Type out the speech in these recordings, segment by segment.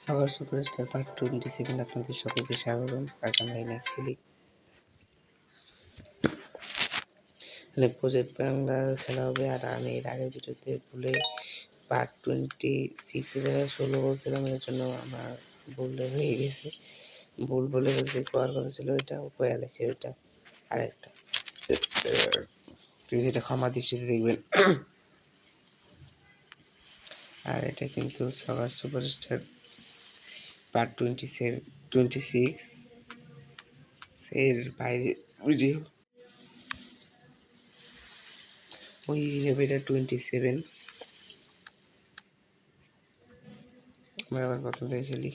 সবার superstar part 27 আপনাদের সকলকে স্বাগতম। আজ আমরা এই ম্যাচ খেলি। প্রজেক্ট বাংলা খেলা হবে। আর আমি এর আগের ভিডিওতে ভুলে পার্ট 26 জায়গায় 16 বলছিলাম, এর জন্য আমার ভুলে হয়ে গেছে। ভুল বলে যে পাওয়ার কথা ছিল ওইটা কয়ালেছে, ওইটা আরেকটা। প্লিজ এটা ক্ষমা দৃষ্টিতে দেখবেন। আর এটা কিন্তু সবার সুপারস্টার পার্ট 26 এর বাইরে ভিডিও। ওই হিসেবে এটা 27। আমরা আবার প্রথম থেকে খেলি।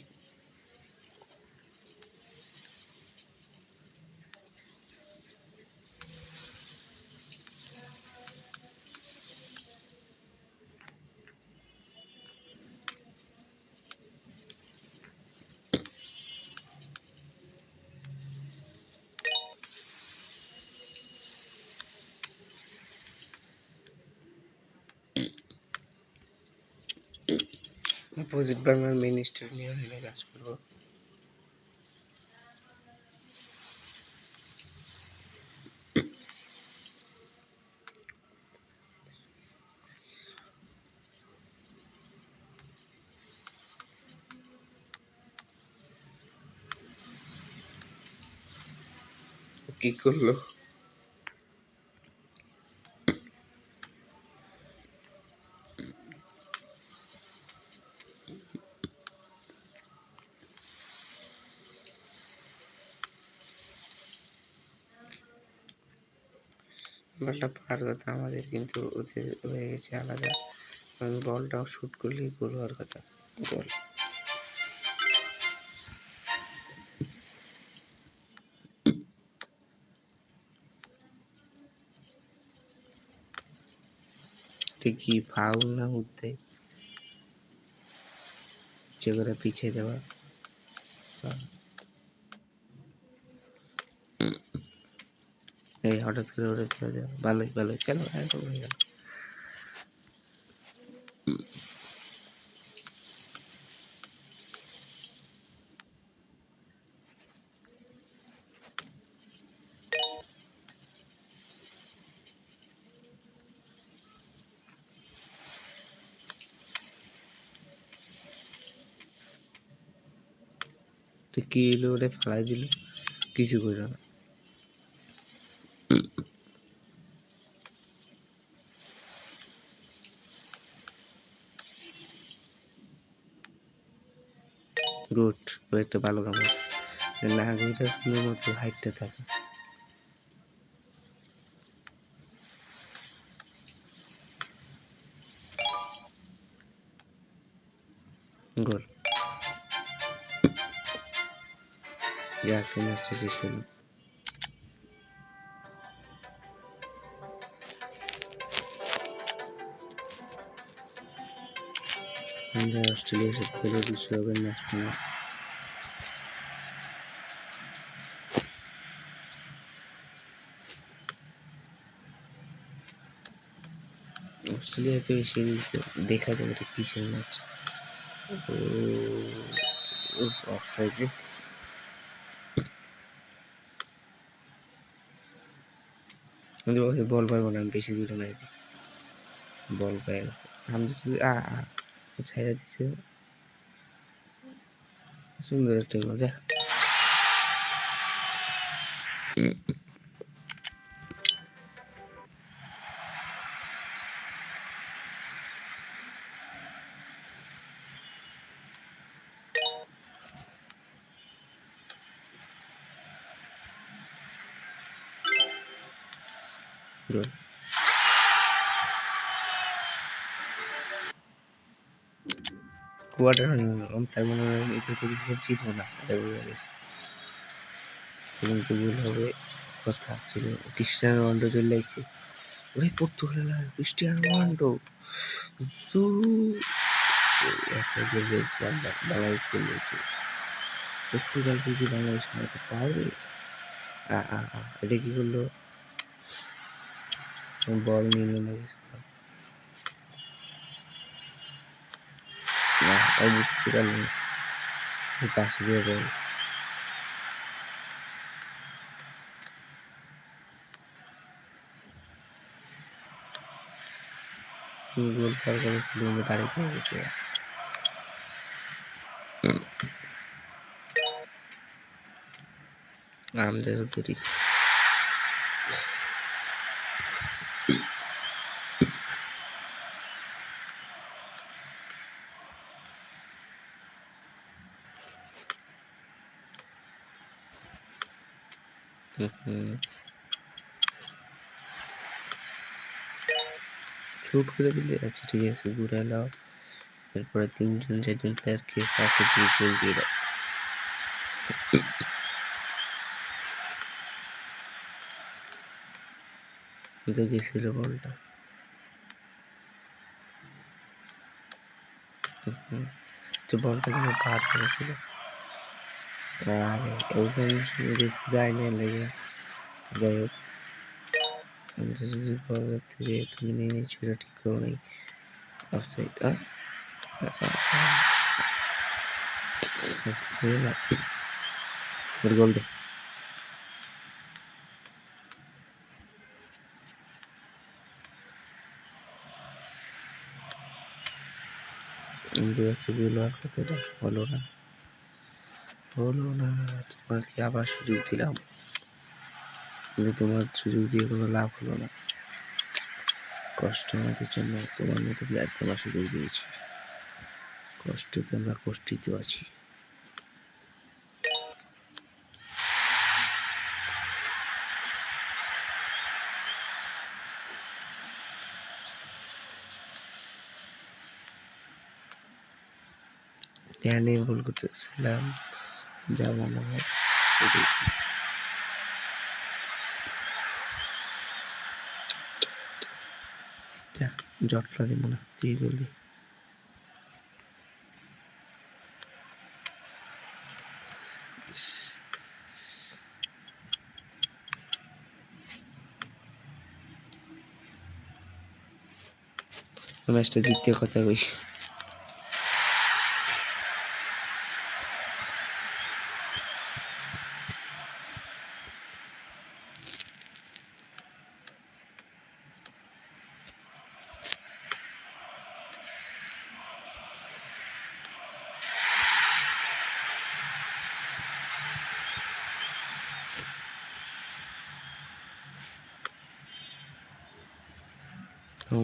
অপোজিট বাংলার মেইন স্টোরি নিয়ে এখানে কাজ করবো। কি করলো? বলটা পাওয়ার কথা আমাদের, কিন্তু ওদের হয়ে গেছে আলাদা। বলটাও শুট করলেই গোল হওয়ার কথা। গোল ঠিকই, ফাউল না উঠতে ইচ্ছে করে পিছিয়ে দেওয়া। এই হঠাৎ করে ওটা চলে যাওয়া ভালোই ভালোই খেলো, একদম হয়ে গেল। তুই কি এলো ওটা ফেলাই দিল, কিছু করলো না। গুড, ও একটা ভালো কাম আছে। না ওইটা সুন্দর মতো হাইটটা থাকে। গোল। যাক, ম্যাচটা শেষ হলো। আমরা অস্ট্রেলিয়ার সাথে খেলে বিশ্বকাপের ম্যাচ ফাইনাল। অস্ট্রেলিয়াতে এসে দেখা যাবে এটা কিসের ম্যাচ। অফসাইডে বল পাইব না, আমি বেশি দূরে মারি দিচ্ছি। বল পেয়ে গেছে, আমি ছাইড়া দিছে। সুন্দর একটা মজা। গোল। কোয়ার্টার তার মানে এটা তো জিতবো না, এটা বুঝে গেছে। কিন্তু ভুল হবে কথা ছিল। ক্রিস্টিয়ানো রোনাল্ডো চলে আসছে। ওরে পর্তুগাল, ক্রিস্টিয়ানো রোনাল্ডো আচ্ছা গোল হয়েছে। আমরা বাংলাদেশ গোল হয়েছে। পর্তুগালকে কি বাংলাদেশ হারাতে পারবে? এটা কি করলো? বল নিয়ে লেগেছে। বুঝতে পারলাম। পাশে দিয়ে বল গোল পার করেছিল কিন্তু বাড়ি খেয়ে গেছে আমাদের দূরি শুট করে দিলে আচ্ছা ঠিক আছে ঘুরে নাও এরপরে 3-4জন প্লেয়ারকে কাছে দিয়ে গোল দিয়ে দাও তো গেছিল বলটা তো বলটা কিন্তু পার করেছিল আরে ওখানে দেখতে যায় না লেগে যাই হোক আমি তো যদি বলের থেকে তুমি নিয়ে নিচ্ছ এটা ঠিক করো নাই অফসাইড গোল দে কিন্তু হচ্ছে গোল আর কতটা হলো না তোমাকে আবার সুযোগ দিলাম কিন্তু তোমার সুযোগ দিয়ে কোনো লাভ হলো না কষ্ট আমাদের জন্য তোমার মতো প্লেয়ারকে আমরা সুযোগ দিয়েছি কষ্টতে আমরা কষ্টিত আছি ধ্যানে ভুল করতেছিলাম যা মনে হয় জটলা দিব না তুই গোল দি ম্যাচটা জিততে কথা কই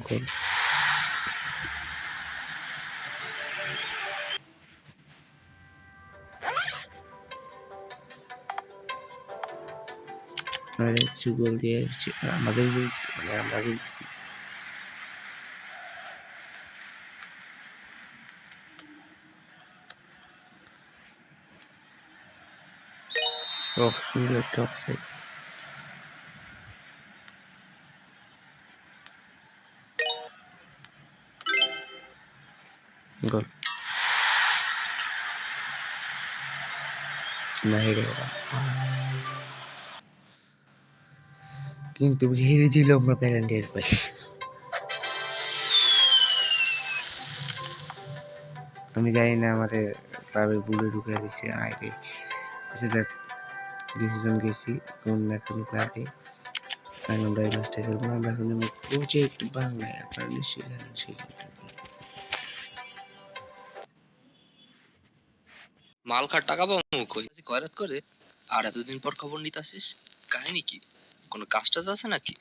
গোল আমাদের কিছু গোল দিয়ে আমাদের মানে আমরা বলছি সুন্দর একটা অফসাইড গোল না হেরে কিন্তু হেরেছিল আমরা প্যারেন্টের পাই আমি জানি না আমাদের ক্লাবে বুলে ঢুকে দিচ্ছে আগে সেটা ডিসিশন গেছি কোন না কোন ক্লাবে কারণ আমরা এই ম্যাচটা খেলবো না আমরা এখন প্রজেক্ট বাংলায় আপনারা নিশ্চয়ই জানেন সেই মাল খার টাকা পাবো কই কয়রাত করে আর এতদিন পর খবর নিতে আসিস কাহিনী কি কোনো কাজ টাজ আছে নাকি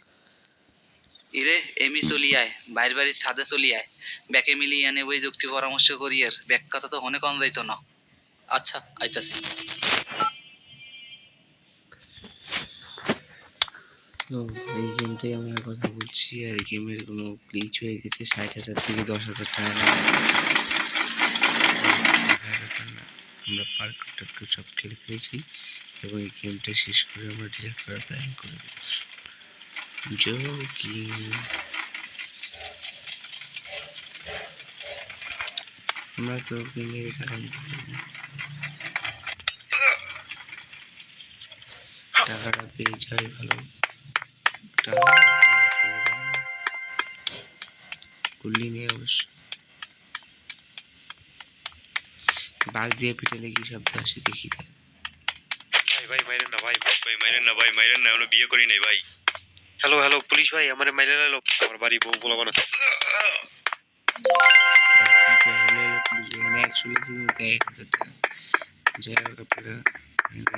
ইরে এমি চলি আয় বাইর বাড়ির ছাদে চলি আয় ব্যাকে মিলি এনে ওই যুক্তি পরামর্শ করি এর ব্যাক কথা তো হনে কম যাইতো না আচ্ছা আইতাছি তো এই গেমটাই আমরা কথা বলছি আর গেমের কোনো গ্লিচ হয়ে গেছে 60,000 থেকে 10,000 টাকা আমরা পার্ক টার্ক সব খেলে ফেলেছি এবং এই গেমটা শেষ করে আমরা ডিলেট করার প্ল্যান করে দিচ্ছি আমরা তো গেমের টাকাটা পেয়ে যাই ভালো করলি নেই অবশ্য বাস দিয়ে পিটালে কি শব্দ আসে দেখি তো। ভাই ভাই মাইরেন না ভাই, ভাই মাইরেন না ভাই, মাইরেন না, এখনো বিয়ে করি নাই ভাই। হ্যালো হ্যালো পুলিশ ভাই, আমার মাইরে লাইলো, আমার বাড়ি বউ বলা বানা। এখানে 1,00,000 টাকা যার আপনারা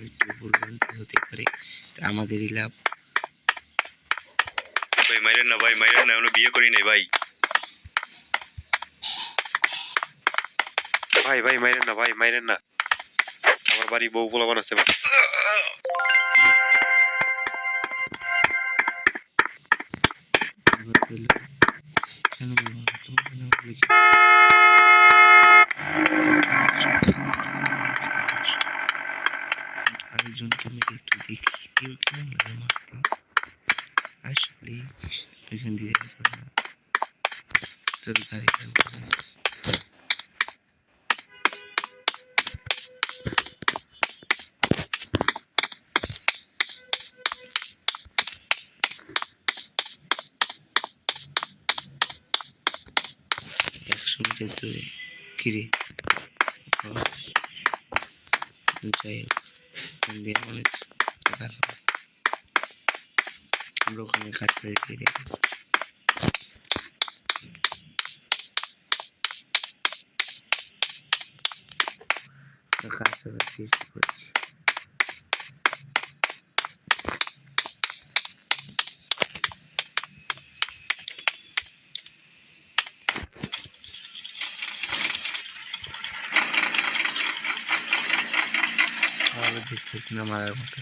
একটু বলবেন কি হতে পারে, তা আমাদেরই লাভ। ভাই মাইরেন না ভাই, মাইরেন না, এখনো বিয়ে করি নাই ভাই। ভাই ভাই মাইরেন না ভাই, মাইরেন না, আমার বাড়ি বউ বলা বানাচ্ছে ভাই। কেন বলবো না, তোমার কেন বলে কি? আরেকজনকে আমি একটু দেখি কেউ কেমন লাগে মারতে। আসলে ওইখান দিয়ে আসবে না, তোর গাড়ি থাকবে না। একশো মিটার দূরে কিরে যাই হোক, ওখান দিয়ে অনেক টাকা হবে। আমরা ওখানে কাজ করে দিয়ে দেখি কাজটা চেষ্টা করছি। তাহলে দেখতেছি না মারার মতো।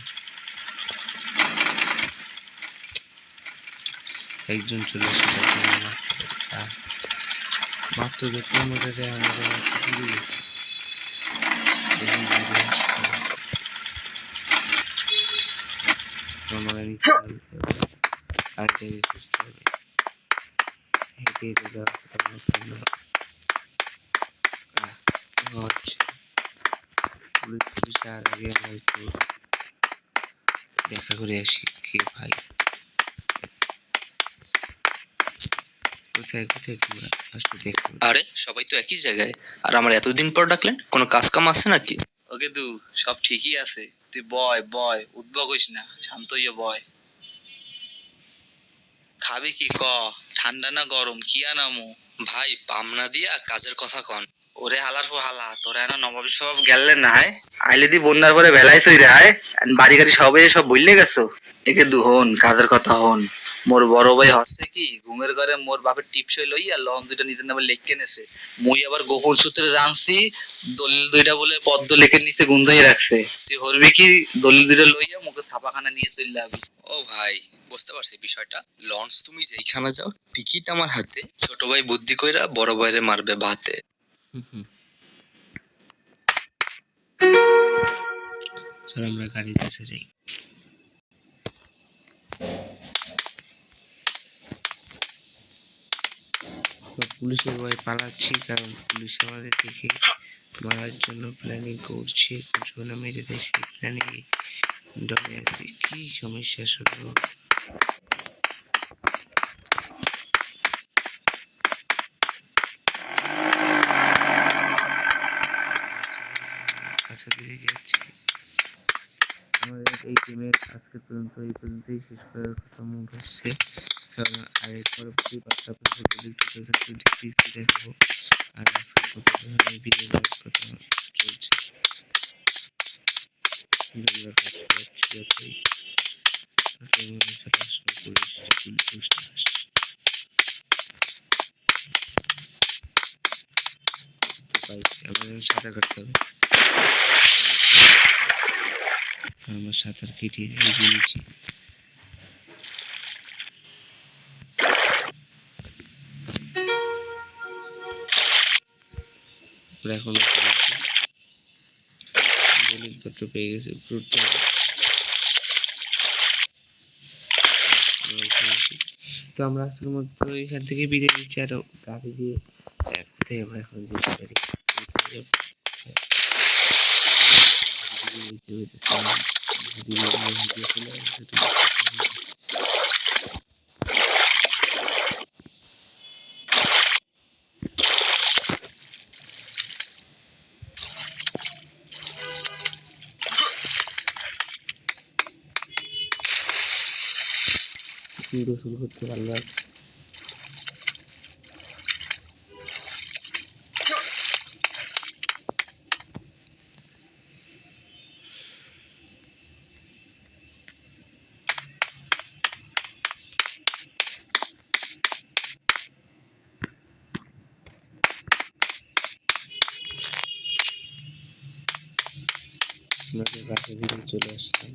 একজন চলে এসে মাত্র দেখলাম ওটাতে আমাদের ভুলে গেছি। আমার নিতে হবে আর জায়গায় খুঁজতে হবে। হেঁটে হেঁটে যাওয়া পুলিশ আর আগে আমরা একটু দেখা করে আসি কে ভাই। কোথায় কোথায় তোমরা আসলে দেখো। আরে সবাই তো একই জায়গায়, আর আমার এতদিন পর ডাকলেন, কোনো কাজ কাম আছে নাকি? ওকে দু, সব ঠিকই আছে, তুই বয় বয়, উদ্ভব হইস না, শান্ত হইয়া বয়। খাবি কি ক? ঠান্ডা না গরম, কি আনামু? ভাই পামনা দিয়া কাজের কথা কন। ওরে হালার পর হালা, তোরা এনা নবাবী সব গেলে না হায়, আইলে দি বন্যার পরে বেলাই সই রে হায়, বাড়ি গাড়ি সবে সব বললে গেছো। একে দু হন, কাজের কথা হন। মোর বড় ভাই হচ্ছে কি ঘুমের ঘরে মোর বাপের টিপসই লইয়া লন দুইটা নিজের নামে লেখকে নেছে। মুই আবার গোপন সূত্রে জানছি দলিল দুইটা বলে পদ্ম লেখের নিচে গুন্দাই রাখছে। তুই হরবি কি দলিল দুইটা লইয়া মুখে ছাপাখানা নিয়ে চলে যাবি। ও ভাই, বুঝতে পারছি বিষয়টা। লঞ্চ তুমি যেইখানে যাও টিকিট আমার হাতে, ছোট ভাই বুদ্ধি কইরা বড় ভাইরে মারবে ভাতে। চল আমরা গাড়ির কাছে যাই। পুলিশের ভয়ে পালাচ্ছি, কারণ পুলিশ আমাদের দেখে মারার জন্য প্ল্যানিং করছে। কোন মেরে দেয় সেই প্ল্যানিং ডরে আছে। কি সমস্যা শুধু কাছে বেরিয়ে যাচ্ছে। আমাদের এই টিমের আজকে পর্যন্ত এই পর্যন্তই শেষ করার কথা মনে হচ্ছে, কারণ আরের পরবর্তী পাঁচটা দেখাবো। আর আজকে কত ধরনের ভিডিও কথা চলছে আমরা কাছে যাচ্ছি যতই মনে হচ্ছে আসলে পুলিশ আসছে। আমাদের সাঁতার কাটতে হবে। আমার সাঁতার কেটে এগিয়ে নিচ্ছি। এখন দলিলপত্র পেয়ে গেছে, তো আমরা আজকের মতো এখান থেকে বিদায় নিচ্ছি। আরো গাড়ি দিয়ে কোথায় আমরা এখন যেতে পারি। গোসল করতে ভালো লাগছে। আপনাদের কাছে দিকে চলে আসলাম।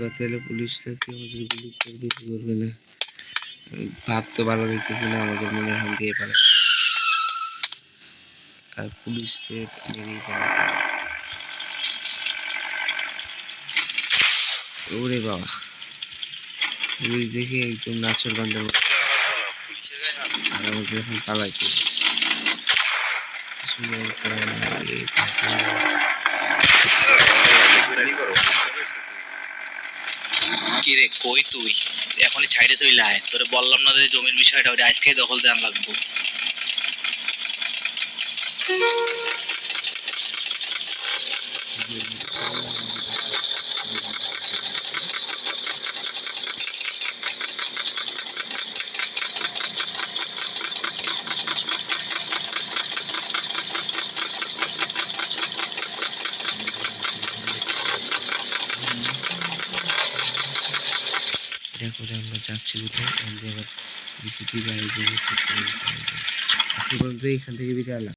কথা হলো পুলিশ নাকি আমাদের গুলি করবে কি করবে না, ভাব তো ভালো দেখতেছি না, আমাদের মনে হয় দিয়ে পারে আর পুলিশদের মেরেই পারে। ওরে বাবা, পুলিশ দেখে একদম নাচর বান্ধার মতো, আর আমাদের এখন পালাইতে কি রে কই তুই এখনই ছাইড়ে চলে আয়, তোরে বললাম না যে জমির বিষয়টা ওটা আজকেই দখল দেন লাগবো। এটা করে আমরা যাচ্ছি কোথায়, আমাদের আবার বিসিটি গাড়ি দিয়ে এখন পর্যন্ত এখান থেকে বিদায়।